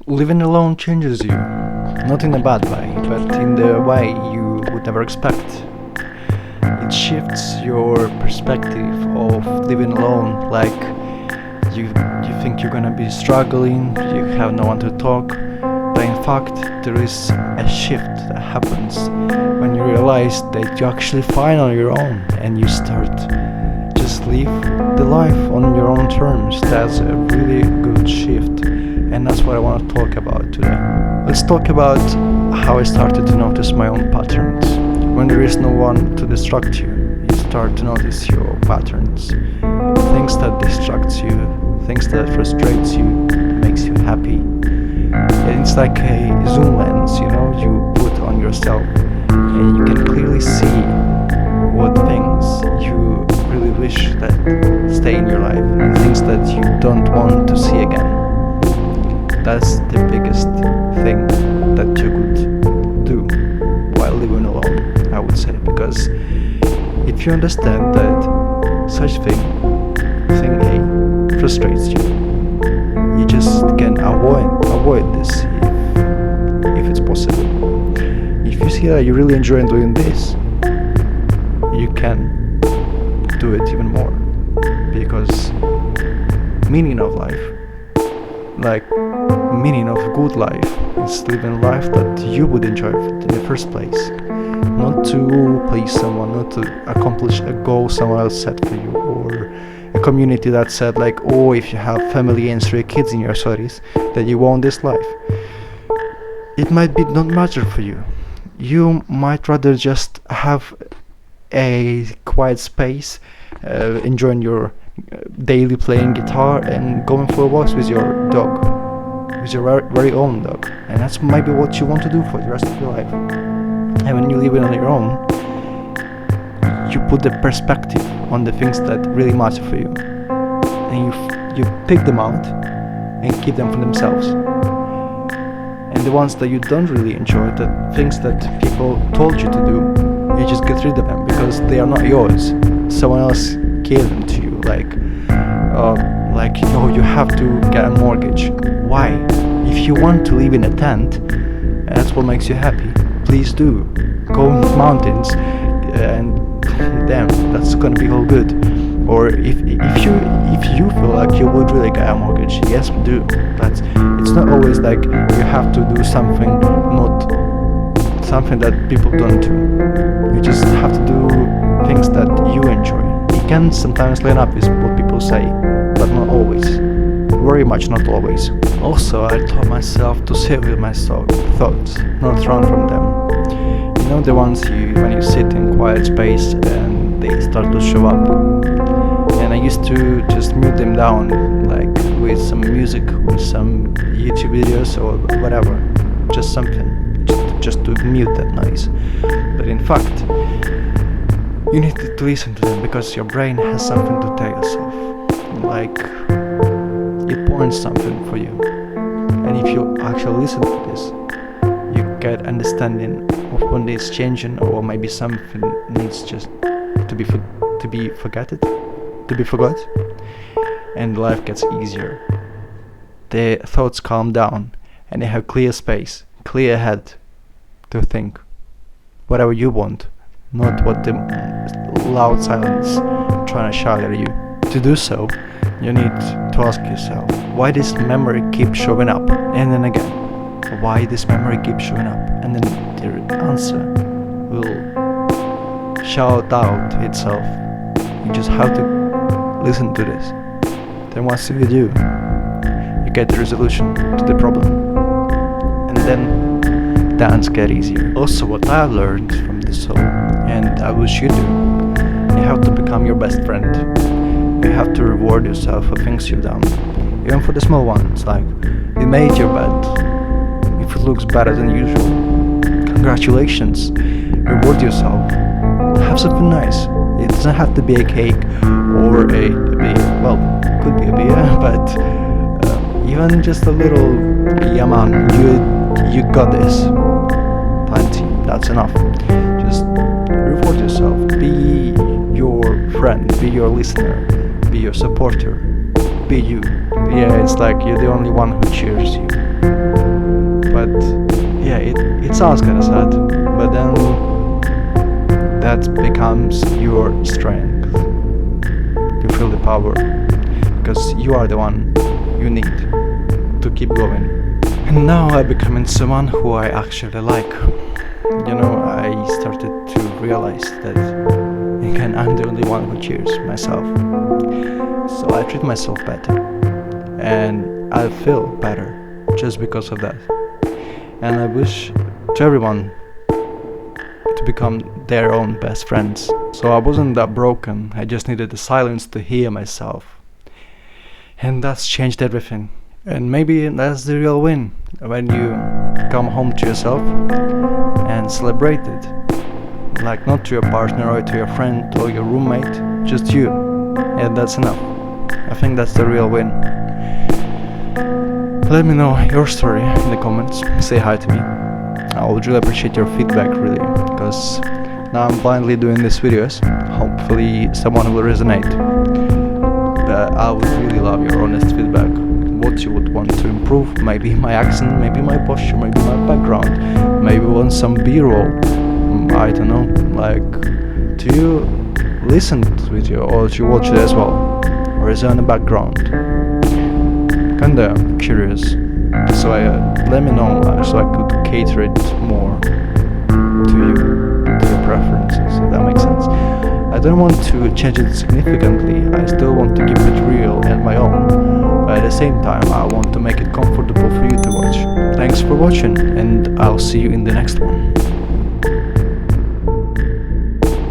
Living alone changes you, not in a bad way, but in the way you would never expect. It shifts your perspective of living alone, like you think you're gonna be struggling, you have no one to talk, but in fact there is a shift that happens when you realize that you're actually fine on your own and you start just live the life on your own terms. That's a really good shift, and that's what I want to talk about today. Let's talk about how I started to notice my own patterns. When there is no one to distract you, you start to notice your patterns. Things that distracts you, things that frustrates you, makes you happy. And it's like a zoom lens, you put on yourself, and you can clearly see what things you really wish that stay in your life and things that you don't want to see again. That's the biggest thing that you could do while living alone, I would say, because if you understand that such thing A, frustrates you, you just can avoid this if it's possible. If you see that you really enjoy doing this, you can do it even more, because meaning of life, like meaning of good life, is living life that you would enjoy in the first place, not to please someone, not to accomplish a goal someone else set for you, or a community that said like, oh, if you have family and 3 kids in your 30s, that you want this life. It might be not matter for you. You might rather just have a quiet space, enjoying your daily playing guitar and going for walks with your dog, with your very own dog, and that's maybe what you want to do for the rest of your life. And when you live it on your own, you put the perspective on the things that really matter for you, and you pick them out and keep them for themselves. And the ones that you don't really enjoy, the things that people told you to do, you just get rid of them because they are not yours. Someone else gave them to you, like you have to get a mortgage. Why? If you want to live in a tent, that's what makes you happy, please do. Go in the mountains, and damn, that's gonna be all good. Or if you feel like you would really get a mortgage, yes, do. But it's not always like you have to do something, not something that people don't do. You just have to do things that you enjoy. You can sometimes line up with what people say, but not always. Very much not always. Also, I taught myself to sit with my thoughts, not run from them. You know, the ones when you sit in quiet space and they start to show up. And I used to just mute them down, like with some music, with some YouTube videos or whatever, just something, just to mute that noise. But in fact, you need to listen to them because your brain has something to tell yourself, like it points something for you. And if you actually listen to this, you get understanding of when it's changing, or maybe something needs just to be forgot, and life gets easier. The thoughts calm down, and you have clear space, clear head to think whatever you want, not what the loud silence trying to shout at you. To do so, you need to ask yourself, why this memory keeps showing up, and then again, why this memory keeps showing up, and then the answer will shout out itself. You just have to listen to this. Then once you do, you get the resolution to the problem, and then dance get easier. Also, what I learned from this whole, and I wish you do, you have to become your best friend. You have to reward yourself for things you've done, even for the small ones, like you made your bed. If it looks better than usual, congratulations. Reward yourself. Have something nice. It doesn't have to be a cake or a beer. Well, could be a beer, but even just a little, yeah man, you got this. Plenty. That's enough. Just reward yourself. Be your friend. Be your listener. Be your supporter. Be you. Yeah, it's like you're the only one who cheers you. sounds kinda sad, but then that becomes your strength. You feel the power, because you are the one you need to keep going. And now I'm becoming someone who I actually like. You know, I started to realize that again, I'm the only one who cheers myself. So I treat myself better, and I feel better just because of that. And I wish to everyone to become their own best friends. So I wasn't that broken, I just needed the silence to hear myself. And that's changed everything. And maybe that's the real win, when you come home to yourself and celebrate it. Like, not to your partner or to your friend or your roommate, just you. And that's enough. I think that's the real win. Let me know your story in the comments. Say hi to me. I would really appreciate your feedback, really, because now I'm blindly doing these videos. Hopefully someone will resonate. But I would really love your honest feedback. What you would want to improve. Maybe my accent, maybe my posture, maybe my background. Maybe you want some B-roll. I don't know. Like, do you listen to the video or do you watch it as well? Or is it on the background? Kinda curious. So let me know so I could cater it more to you, to your preferences, if that makes sense. I don't want to change it significantly. I still want to keep it real and my own. But at the same time, I want to make it comfortable for you to watch. Thanks for watching, and I'll see you in the next one.